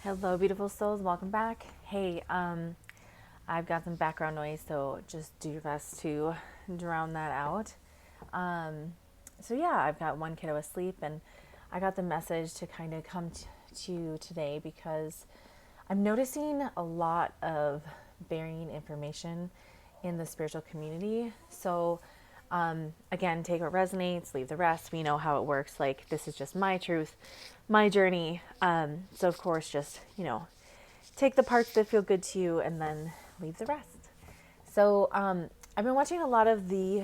Hello, beautiful souls. Welcome back. Hey, I've got some background noise, so just do your best to drown that out. So yeah, I've got one kiddo asleep, and I got the message to kind of come to you today because I'm noticing a lot of varying information in the spiritual community. So again, take what resonates, leave the rest. We know how it works. Like, this is just my truth, my journey. So, of course, just, take the parts that feel good to you and then leave the rest. So, I've been watching a lot of the,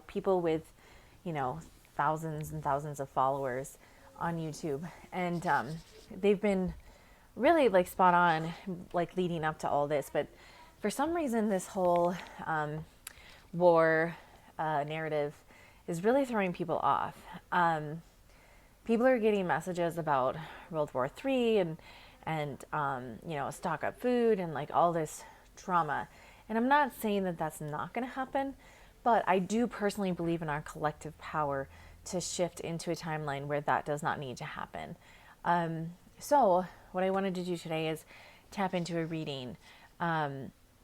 people with, you know, thousands and thousands of followers on YouTube. And they've been really like spot on, like leading up to all this. But for some reason, this whole war narrative is really throwing people off. People are getting messages about World War III and stock up food and like all this trauma. And I'm not saying that that's not going to happen, but I do personally believe in our collective power to shift into a timeline where that does not need to happen. So what I wanted to do today is tap into a reading,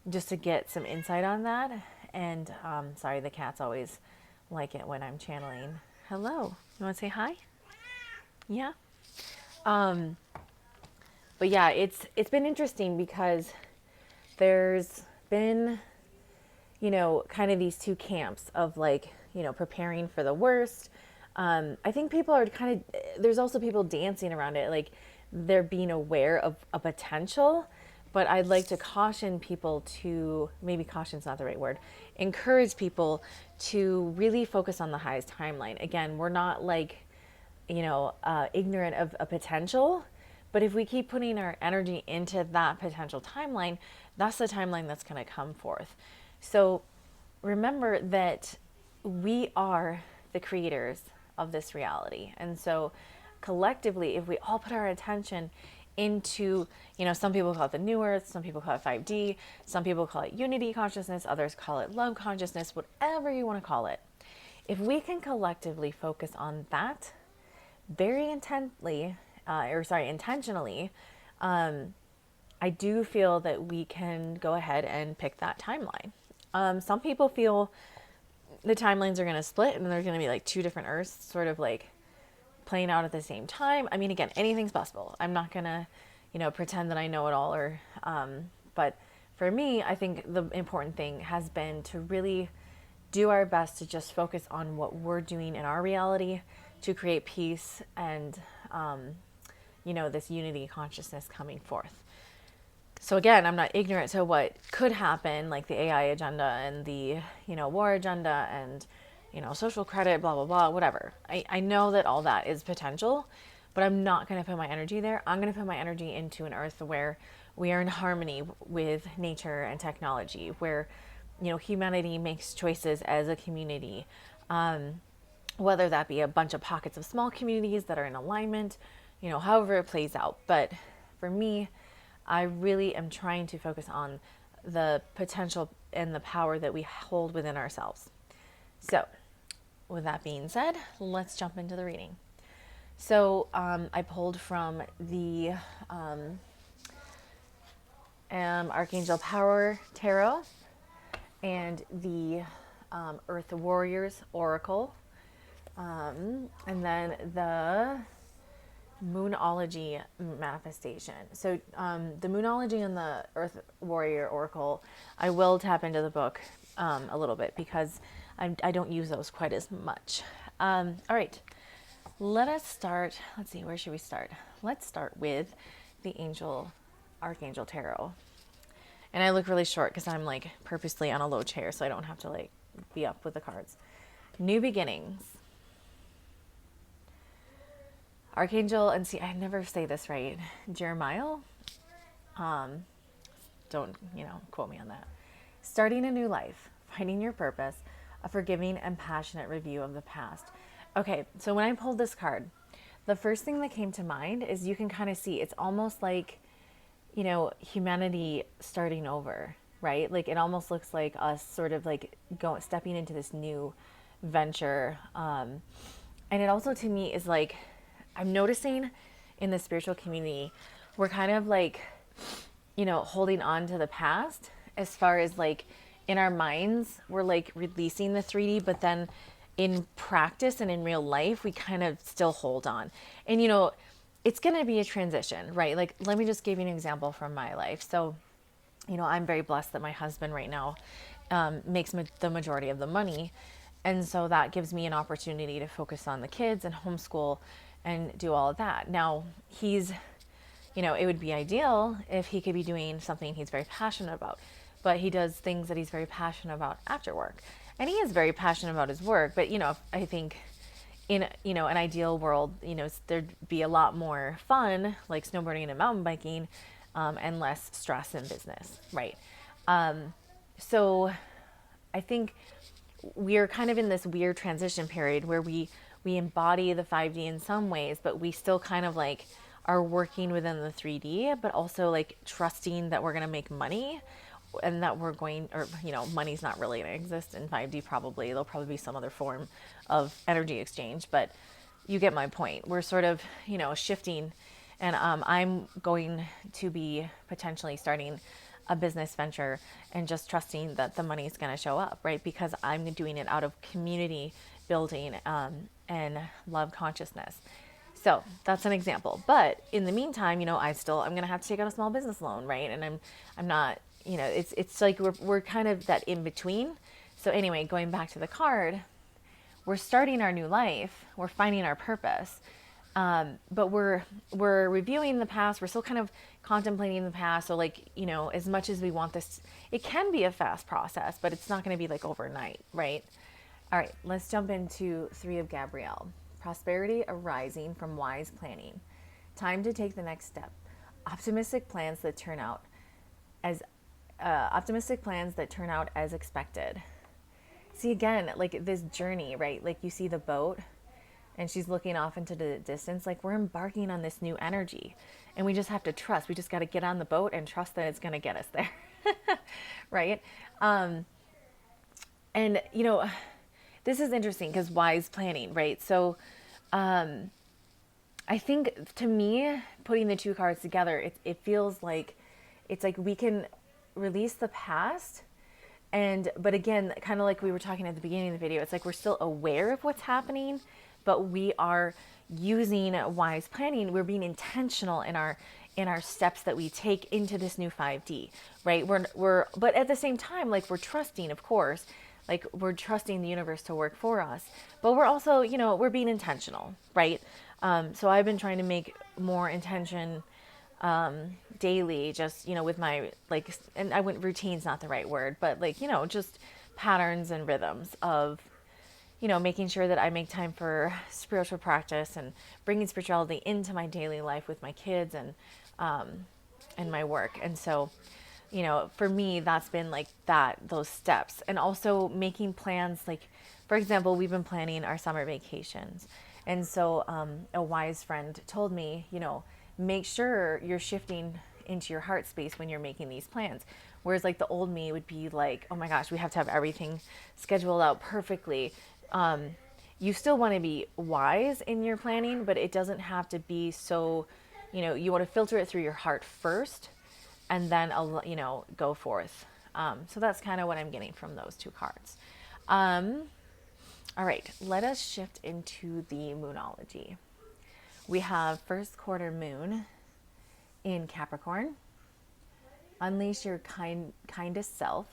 just to get some insight on that. And sorry, the cats always like it when I'm channeling. Hello, you want to say hi? Yeah. But yeah, it's been interesting because there's been, kind of these two camps of like, preparing for the worst. I think people are kind of, there's also people dancing around it, like they're being aware of a potential. But I'd like to caution people to, maybe caution's not the right word, encourage people to really focus on the highest timeline. Again, we're not like, ignorant of a potential. But if we keep putting our energy into that potential timeline, that's the timeline that's going to come forth. So remember that we are the creators of this reality. And so collectively, if we all put our attention into, some people call it the new earth, some people call it 5D, some people call it unity consciousness, others call it love consciousness, whatever you want to call it. If we can collectively focus on that very intentionally, I do feel that we can go ahead and pick that timeline. Some people feel the timelines are going to split and there's going to be like two different Earths sort of like playing out at the same time. I mean, again, anything's possible. I'm not going to, pretend that I know it all but for me, I think the important thing has been to really do our best to just focus on what we're doing in our reality to create peace and, this unity consciousness coming forth. So again, I'm not ignorant to what could happen, like the AI agenda and the, war agenda and, social credit, blah, blah, blah, whatever. I know that all that is potential, but I'm not going to put my energy there. I'm going to put my energy into an earth where we are in harmony with nature and technology, where, humanity makes choices as a community, whether that be a bunch of pockets of small communities that are in alignment, however it plays out. But for me, I really am trying to focus on the potential and the power that we hold within ourselves. So, with that being said, let's jump into the reading. So, I pulled from the Archangel Power Tarot and the Earth Warriors Oracle, and then the Moonology manifestation. So the Moonology and the Earth Warrior Oracle, I will tap into the book a little bit because I don't use those quite as much. All right, let us start. Let's see, where should we start? Let's start with the Archangel Tarot. And I look really short because I'm like purposely on a low chair so I don't have to like be up with the cards. New beginnings. Archangel, and see, I never say this right, Jeremiah, don't, quote me on that. Starting a new life, finding your purpose, a forgiving and passionate review of the past. Okay, so when I pulled this card, the first thing that came to mind is you can kind of see it's almost like, humanity starting over, right? Like it almost looks like us sort of like stepping into this new venture. And it also to me is like, I'm noticing in the spiritual community we're kind of like, holding on to the past as far as like in our minds, we're like releasing the 3D, but then in practice and in real life, we kind of still hold on. And, it's going to be a transition, right? Like, let me just give you an example from my life. So, I'm very blessed that my husband right now makes the majority of the money. And so that gives me an opportunity to focus on the kids and homeschool and do all of that. Now, it would be ideal if he could be doing something he's very passionate about, but he does things that he's very passionate about after work. And he is very passionate about his work, but, I think in, an ideal world, there'd be a lot more fun, like snowboarding and mountain biking, and less stress in business, right? So I think we're kind of in this weird transition period where we embody the 5D in some ways, but we still kind of like are working within the 3D, but also like trusting that we're going to make money and that we're going, or, money's not really going to exist in 5D probably. There'll probably be some other form of energy exchange, but you get my point. We're sort of, shifting, and I'm going to be potentially starting a business venture and just trusting that the money is going to show up, right? Because I'm doing it out of community building and love consciousness. So that's an example. But in the meantime, I'm going to have to take out a small business loan, right? And I'm not, it's like we're kind of that in between. So anyway, going back to the card, we're starting our new life. We're finding our purpose. But we're reviewing the past. We're still kind of contemplating the past. So like, as much as we want this, it can be a fast process, but it's not going to be like overnight, right? All right, let's jump into 3 of Gabrielle. Prosperity arising from wise planning. Time to take the next step. Optimistic plans that turn out as expected. See, again, like this journey, right? Like you see the boat and she's looking off into the distance. Like we're embarking on this new energy and we just have to trust. We just got to get on the boat and trust that it's going to get us there. Right? And, this is interesting because wise planning, right? So I think to me, putting the 2 cards together, it feels like it's like we can release the past. But again, kind of like we were talking at the beginning of the video, it's like we're still aware of what's happening, but we are using wise planning. We're being intentional in our steps that we take into this new 5D, right? But at the same time, like we're trusting, of course, like we're trusting the universe to work for us, but we're also, we're being intentional, right? So I've been trying to make more intention daily, just, with my, like, and I wouldn't, routine's not the right word, but like, just patterns and rhythms of, making sure that I make time for spiritual practice and bringing spirituality into my daily life with my kids and my work. And so, for me, that's been like those steps, and also making plans. Like, for example, we've been planning our summer vacations. And so a wise friend told me, make sure you're shifting into your heart space when you're making these plans. Whereas like the old me would be like, oh my gosh, we have to have everything scheduled out perfectly. You still want to be wise in your planning, but it doesn't have to be so, you want to filter it through your heart first and then, go forth. So that's kind of what I'm getting from those 2 cards. All right, let us shift into the Moonology. We have first quarter moon in Capricorn. Unleash your kindest self.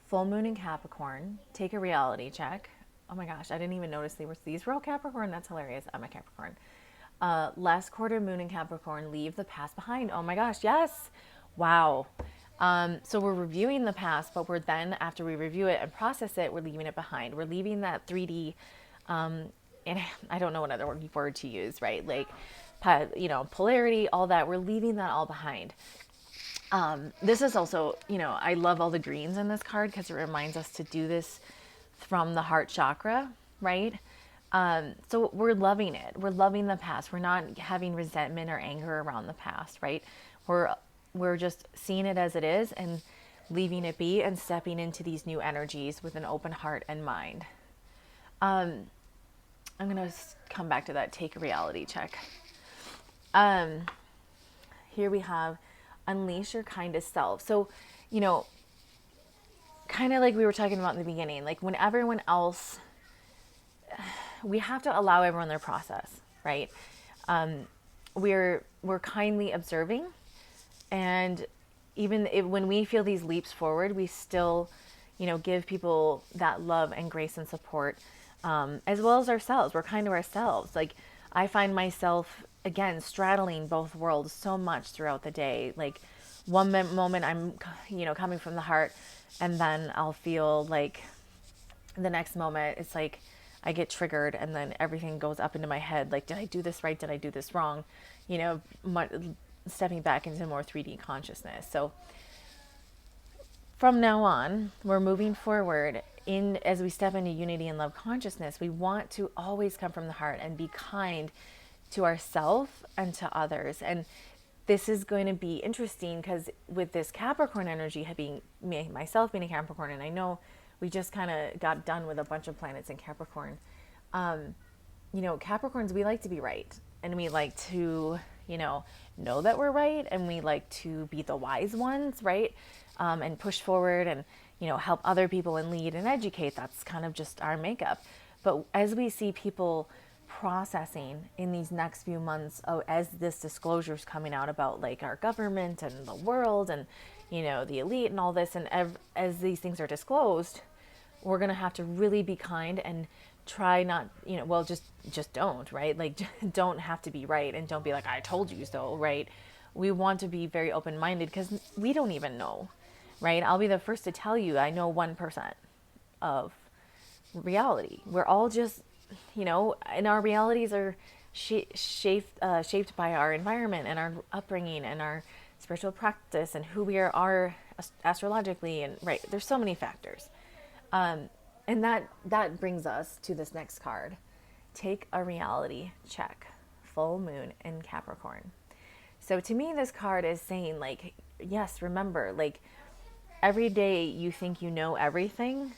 Full moon in Capricorn. Take a reality check. Oh my gosh, I didn't even notice these were all Capricorn. That's hilarious. I'm a Capricorn. Last quarter moon in Capricorn. Leave the past behind. Oh my gosh, yes. Wow. So we're reviewing the past, but we're then, after we review it and process it, we're leaving it behind. We're leaving that 3D, and I don't know what other word to use, right? Like, polarity, all that. We're leaving that all behind. This is also, I love all the greens in this card because it reminds us to do this from the heart chakra, right? So we're loving it. We're loving the past. We're not having resentment or anger around the past, right? We're just seeing it as it is and leaving it be and stepping into these new energies with an open heart and mind. I'm going to come back to that. Take a reality check. here we have unleash your kindest self. So, you know, kind of like we were talking about in the beginning, like when everyone else, we have to allow everyone their process, right? We're kindly observing, and even if, when we feel these leaps forward, we still, you know, give people that love and grace and support, as well as ourselves. We're kind to ourselves. Like I find myself again straddling both worlds so much throughout the day. Like one moment I'm, you know, coming from the heart, and then I'll feel like the next moment it's like I get triggered, and then everything goes up into my head. Like, did I do this right? Did I do this wrong? You know, stepping back into more 3D consciousness. So from now on, we're moving forward in as we step into unity and love consciousness. We want to always come from the heart and be kind to ourselves and to others. And this is going to be interesting because with this Capricorn energy being myself being a Capricorn, and I know we just kind of got done with a bunch of planets in Capricorn. You know, Capricorns, we like to be right, and we like to, you know that we're right, and we like to be the wise ones, right? And push forward and, you know, help other people and lead and educate. That's kind of just our makeup. But as we see people processing in these next few months, as this disclosure is coming out about like our government and the world and, you know, the elite and all this, and as these things are disclosed, we're going to have to really be kind and try not, you know, well, just don't, right? Like don't have to be right, and don't be like, I told you so, right? We want to be very open-minded because we don't even know, right? I'll be the first to tell you, I know 1% of reality. We're all just, you know, and our realities are shaped by our environment and our upbringing and our spiritual practice and who we are astrologically, and right, there's so many factors. And that brings us to this next card. Take a reality check. Full moon in Capricorn. So to me, this card is saying like, yes, remember, like every day you think you know everything,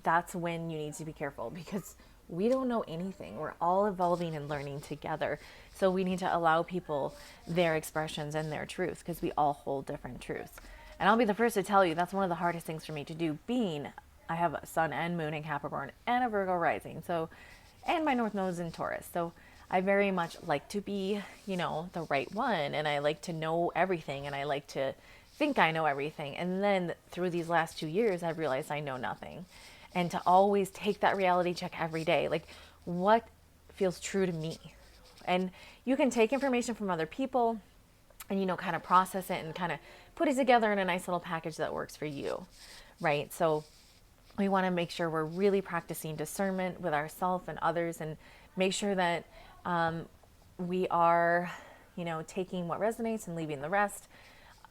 that's when you need to be careful, because we don't know anything. We're all evolving and learning together. So we need to allow people their expressions and their truths, because we all hold different truths. And I'll be the first to tell you that's one of the hardest things for me to do, being I have a sun and moon in Capricorn and a Virgo rising. So, and my North Node is in Taurus. So I very much like to be, you know, the right one, and I like to know everything, and I like to think I know everything. And then through these last 2 years, I've realized I know nothing. And to always take that reality check every day, like what feels true to me. And you can take information from other people and, you know, kind of process it and kind of put it together in a nice little package that works for you, right? So we want to make sure we're really practicing discernment with ourselves and others, and make sure that we are, you know, taking what resonates and leaving the rest.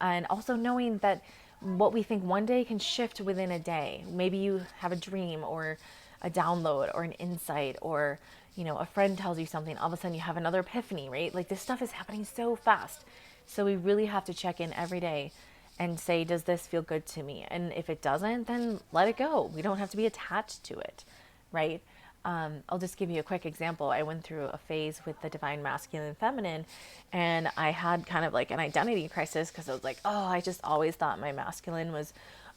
And also knowing that what we think one day can shift within a day. Maybe you have a dream or a download or an insight, or, you know, a friend tells you something, all of a sudden you have another epiphany, right? Like this stuff is happening so fast. So we really have to check in every day and say, does this feel good to me? And if it doesn't, then let it go. We don't have to be attached to it, right? I'll just give you a quick example. I went through a phase with the divine masculine and feminine, and I had kind of like an identity crisis, because I was like, oh, I just always thought my masculine was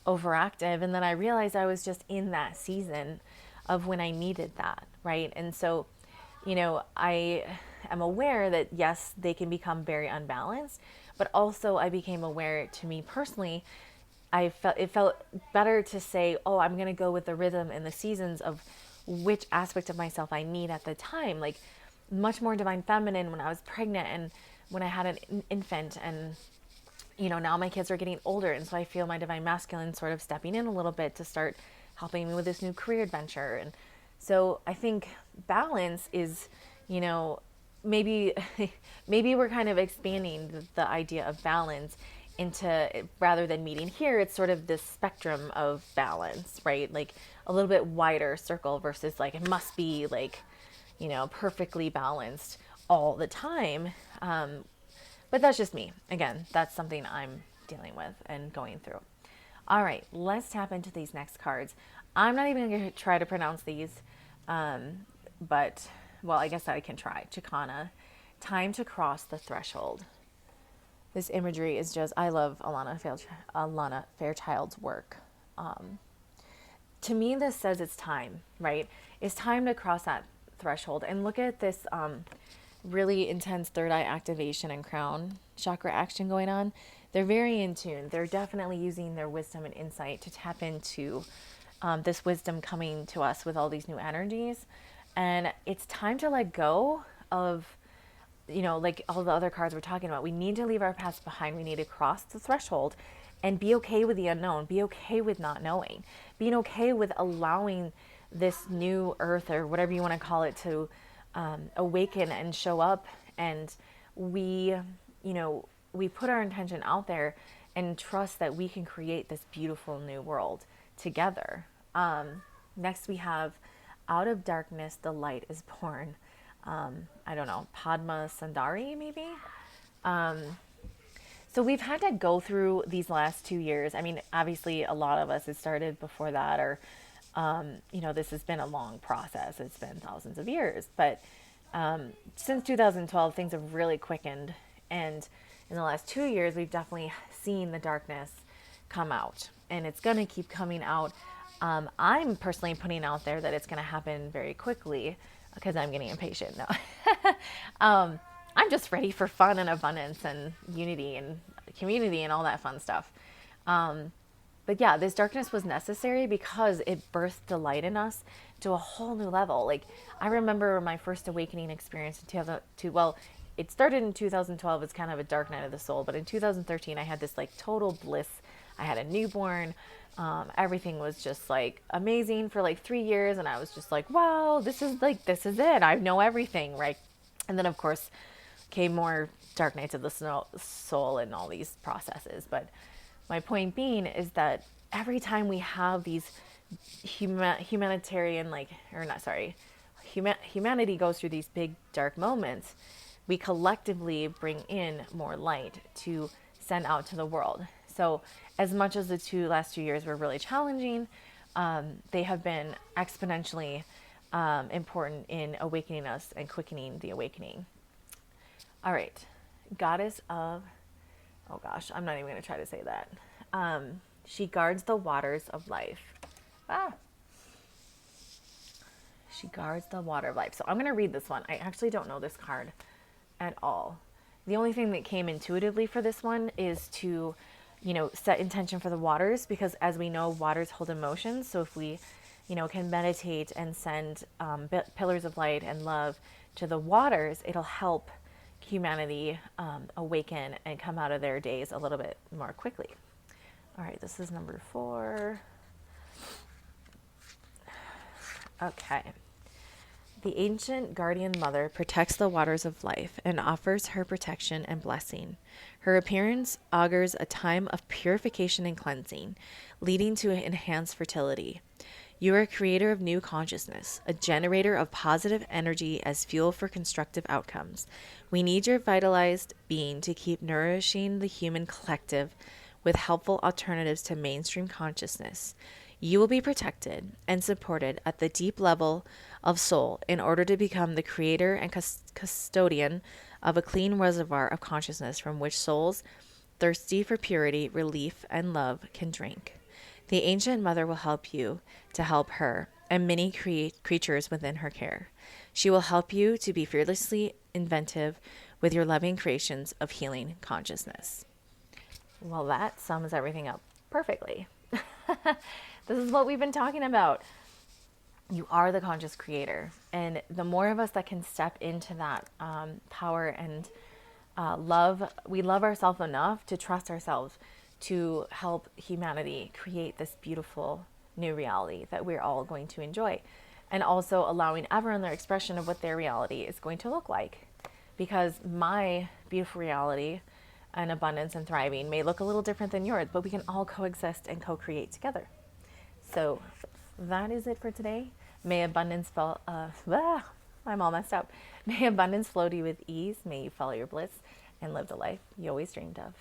overactive. And then I realized I was just in that season of when I needed that, right? And so, you know, I am aware that yes, they can become very unbalanced, but also I became aware, to me personally, it felt better to say, oh, I'm going to go with the rhythm and the seasons of which aspect of myself I need at the time. Like much more divine feminine when I was pregnant and when I had an infant, and, you know, now my kids are getting older, and so I feel my divine masculine sort of stepping in a little bit to start helping me with this new career adventure. And so I think balance is, you know, maybe maybe we're kind of expanding the idea of balance into, rather than meeting here, it's sort of this spectrum of balance, right? Like a little bit wider circle versus like it must be like, you know, perfectly balanced all the time. But that's just me. Again, that's something I'm dealing with and going through. All right, let's tap into these next cards. I'm not even going to try to pronounce these, but, well, I guess I can try. Chicana, time to cross the threshold. This imagery is just, I love Alana Fairchild's work. Um, to me, this says it's time, right? It's time to cross that threshold and look at this really intense third eye activation and crown chakra action going on. They're very in tune. They're definitely using their wisdom and insight to tap into this wisdom coming to us with all these new energies. And it's time to let go of, like all the other cards we're talking about. We need to leave our past behind. We need to cross the threshold and be okay with the unknown. Be okay with not knowing. Being okay with allowing this new earth, or whatever you want to call it, to awaken and show up. And we, we put our intention out there and trust that we can create this beautiful new world together. Next, we have out of darkness, the light is born. I don't know, Padma Sundari, maybe? So we've had to go through these last 2 years. I mean, obviously, a lot of us, it started before that, or, this has been a long process. It's been thousands of years. But since 2012, things have really quickened. And in the last 2 years, we've definitely seen the darkness come out. And it's going to keep coming out. I'm personally putting out there that it's going to happen very quickly because I'm getting impatient. No. I'm just ready for fun and abundance and unity and community and all that fun stuff. But yeah, this darkness was necessary because it birthed the light in us to a whole new level. Like, I remember my first awakening experience in 2002. Well, it started in 2012. It's kind of a dark night of the soul. But in 2013, I had this like total bliss. I had a newborn. Everything was just like amazing for like 3 years. And I was just like, wow, this is it. I know everything, right? And then, of course, came more dark nights of the soul and all these processes. But my point being is that every time we have these humanitarian, humanity goes through these big dark moments, we collectively bring in more light to send out to the world. So as much as the last 2 years were really challenging, they have been exponentially important in awakening us and quickening the awakening. All right, goddess of, oh gosh, I'm not even going to try to say that. She guards the waters of life. She guards the water of life. So I'm going to read this one. I actually don't know this card at all. The only thing that came intuitively for this one is to, set intention for the waters, because as we know, waters hold emotions. So if we, can meditate and send pillars of light and love to the waters, it'll help humanity awaken and come out of their days a little bit more quickly. All right, this is number 4. Okay. The ancient guardian mother protects the waters of life and offers her protection and blessing. Her appearance augurs a time of purification and cleansing, leading to enhanced fertility. You are a creator of new consciousness, a generator of positive energy as fuel for constructive outcomes. We need your vitalized being to keep nourishing the human collective with helpful alternatives to mainstream consciousness. You will be protected and supported at the deep level of soul in order to become the creator and custodian of a clean reservoir of consciousness from which souls thirsty for purity, relief, and love can drink. The ancient mother will help you to help her and many creatures within her care. She will help you to be fearlessly inventive with your loving creations of healing consciousness. Well, that sums everything up perfectly. This is what we've been talking about. You are the conscious creator. And the more of us that can step into that power and love, we love ourselves enough to trust ourselves to help humanity create this beautiful new reality that we're all going to enjoy. And also allowing everyone their expression of what their reality is going to look like. Because my beautiful reality and abundance and thriving may look a little different than yours, but we can all coexist and co-create together. So that is it for today. May abundance I'm all messed up. May abundance flow to you with ease. May you follow your bliss and live the life you always dreamed of.